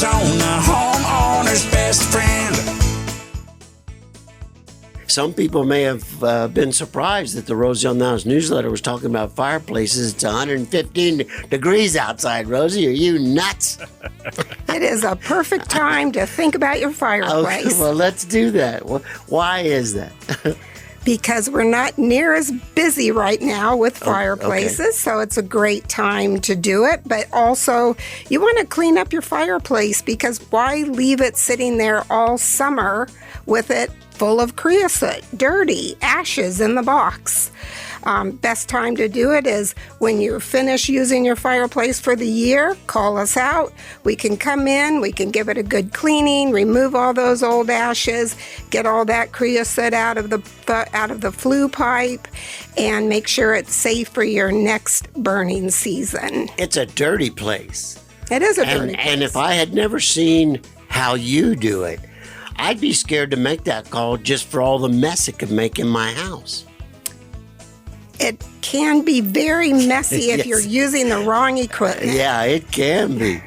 Arizona, homeowner's best friend. Some people may have been surprised that the Roselle Now's newsletter was talking about fireplaces. It's 115 degrees outside, Rosie. Are you nuts? It is a perfect time to think about your fireplace. Okay, well, let's do that. Why is that? Because we're not near as busy right now with fireplaces, okay. So it's a great time to do it. But also, you want to clean up your fireplace, because why leave it sitting there all summer with it full of creosote, dirty, ashes in the box? Best time to do it is when you finish using your fireplace for the year. Call us out. We can come in, we can give it a good cleaning, remove all those old ashes, get all that creosote out of the flue pipe, and make sure it's safe for your next burning season. It's a dirty place. It is a dirty place. And if I had never seen how you do it, I'd be scared to make that call just for all the mess it could make in my house. It can be very messy if Yes. you're using the wrong equipment. Yeah, it can be.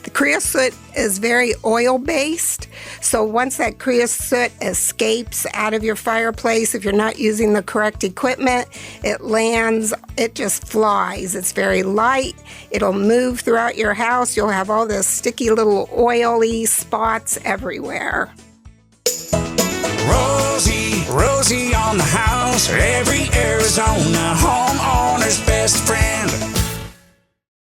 The creosote is very oil-based, so once that creosote escapes out of your fireplace, if you're not using the correct equipment, it lands, it just flies. It's very light. It'll move throughout your house. You'll have all this sticky little oily spots everywhere. Rosie on the house, every Arizona homeowner's best friend.